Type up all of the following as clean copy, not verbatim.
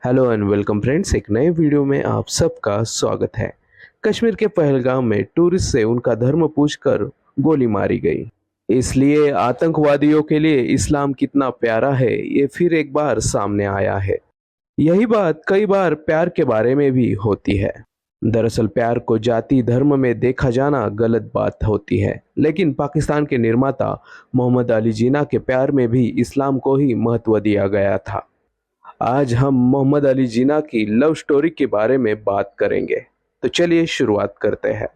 Hello and welcome friends, एक नए video में आप सबका स्वागत है। कश्मीर के पहलगाम में टूरिस्ट से उनका धर्म पूछकर गोली मारी गई। इसलिए आतंकवादियों के लिए इस्लाम कितना प्यारा है ये फिर एक बार सामने आया है। यही बात कई बार प्यार के बारे में भी होती है। दरअसल प्यार को जाति धर्म में देखा जाना गलत बात होती है, लेकिन पाकिस्तान के निर्माता मोहम्मद अली जिन्ना के प्यार में भी इस्लाम को ही महत्व दिया गया था। आज हम मोहम्मद अली जिन्ना की लव स्टोरी के बारे में बात करेंगे। तो चलिए शुरुआत करते हैं।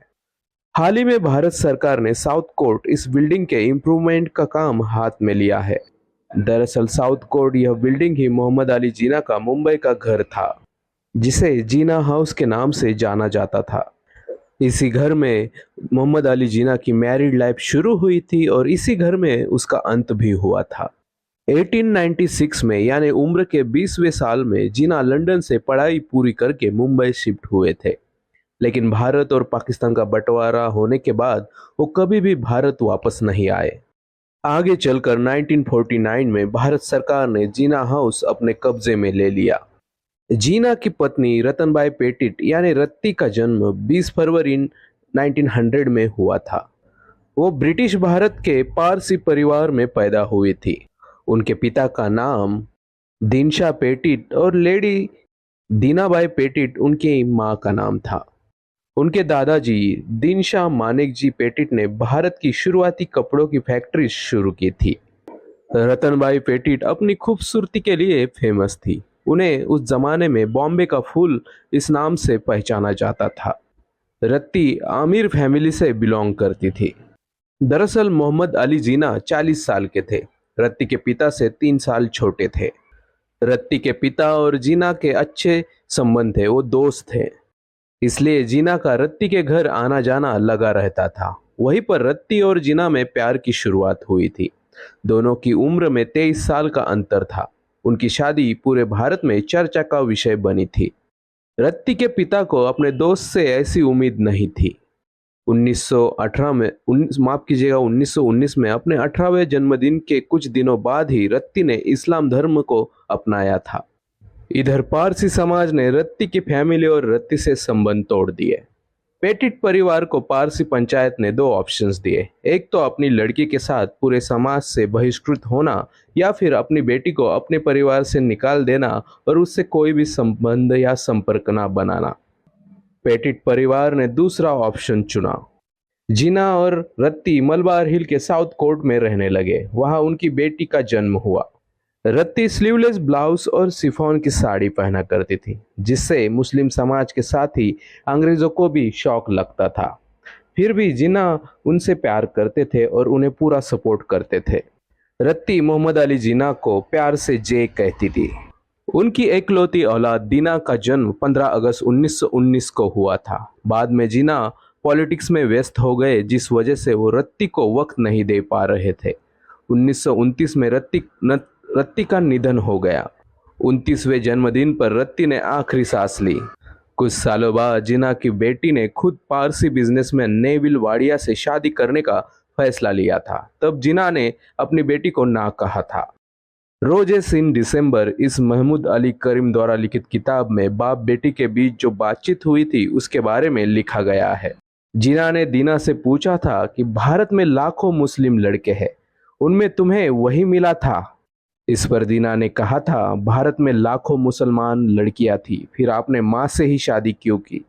हाल ही में भारत सरकार ने साउथ कोर्ट इस बिल्डिंग के इम्प्रूवमेंट का काम हाथ में लिया है। दरअसल साउथ कोर्ट यह बिल्डिंग ही मोहम्मद अली जिन्ना का मुंबई का घर था, जिसे जिन्ना हाउस के नाम से जाना जाता था। इसी घर में मोहम्मद अली जिन्ना की मैरिड लाइफ शुरू हुई थी और इसी घर में उसका अंत भी हुआ था। 1896 में यानी उम्र के 20वें साल में जिन्ना लंदन से पढ़ाई पूरी करके मुंबई शिफ्ट हुए थे, लेकिन भारत और पाकिस्तान का बंटवारा होने के बाद वो कभी भी भारत वापस नहीं आए। आगे चलकर 1949 में भारत सरकार ने जिन्ना हाउस अपने कब्जे में ले लिया। जिन्ना की पत्नी रतनबाई पेटिट यानी रत्ती का जन्म 20 फरवरी 1900 में हुआ था। वो ब्रिटिश भारत के पारसी परिवार में पैदा हुई थी। उनके पिता का नाम दिनशा पेटिट और लेडी दीनाबाई पेटिट उनकी मां का नाम था। उनके दादाजी दिनशा मानेक जी पेटिट ने भारत की शुरुआती कपड़ों की फैक्ट्री शुरू की थी। रतनबाई पेटिट अपनी खूबसूरती के लिए फेमस थी। उन्हें उस जमाने में बॉम्बे का फूल इस नाम से पहचाना जाता था। रत्ती आमिर फैमिली से बिलोंग करती थी। दरअसल मोहम्मद अली जिन्ना 40 साल के थे। रत्ती के पिता से 3 साल छोटे थे। रत्ती के पिता और जिन्ना के अच्छे संबंध थे, वो दोस्त थे। इसलिए जिन्ना का रत्ती के घर आना जाना लगा रहता था। वहीं पर रत्ती और जिन्ना में प्यार की शुरुआत हुई थी। दोनों की उम्र में 23 साल का अंतर था। उनकी शादी पूरे भारत में चर्चा का विषय बनी थी। रत्ती के पिता को अपने दोस्त से ऐसी उम्मीद नहीं थी। 1918 में 1919 में अपने 18वें जन्मदिन के कुछ दिनों बाद ही रत्ती ने इस्लाम धर्म को अपनाया था। इधर पारसी समाज ने रत्ती की फैमिली और रत्ती से संबंध तोड़ दिए। पेटिट परिवार को पारसी पंचायत ने 2 ऑप्शंस दिए। एक तो अपनी लड़की के साथ पूरे समाज से बहिष्कृत होना, या फिर अपनी बेटी को अपने परिवार से निकाल देना और उससे कोई भी संबंध या संपर्क न बनाना। पेटिट परिवार ने दूसरा ऑप्शन चुना। जिन्ना और रत्ती मलबार हिल के साउथ कोर्ट में रहने लगे। वहां उनकी बेटी का जन्म हुआ। रत्ती स्लीवलेस ब्लाउज और शिफॉन की साड़ी पहना करती थी, जिससे मुस्लिम समाज के साथ ही अंग्रेजों को भी शौक लगता था। फिर भी जिन्ना उनसे प्यार करते थे और उन्हें पूरा सपोर्ट करते थे। रत्ती मोहम्मद अली जिन्ना को प्यार से जे कहती थी। उनकी एकलौती औलाद दीना का जन्म 15 अगस्त 1919 को हुआ था। बाद में जिन्ना पॉलिटिक्स में व्यस्त हो गए, जिस वजह से वो रत्ती को वक्त नहीं दे पा रहे थे। 1929 में रत्ती का निधन हो गया। 29वें जन्मदिन पर रत्ती ने आखिरी सांस ली। कुछ सालों बाद जिन्ना की बेटी ने खुद पारसी बिजनेसमैन नेविल वाडिया से शादी करने का फैसला लिया था। तब जिन्ना ने अपनी बेटी को ना कहा था। रोजेस इन दिसंबर इस महमूद अली करीम द्वारा लिखित किताब में बाप बेटी के बीच जो बातचीत हुई थी उसके बारे में लिखा गया है। जिन्ना ने दीना से पूछा था कि भारत में लाखों मुस्लिम लड़के हैं, उनमें तुम्हें वही मिला था? इस पर दीना ने कहा था, भारत में लाखों मुसलमान लड़कियां थी, फिर आपने माँ से ही शादी क्यों की?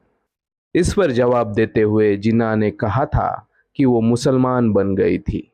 इस पर जवाब देते हुए जिन्ना ने कहा था कि वो मुसलमान बन गई थी।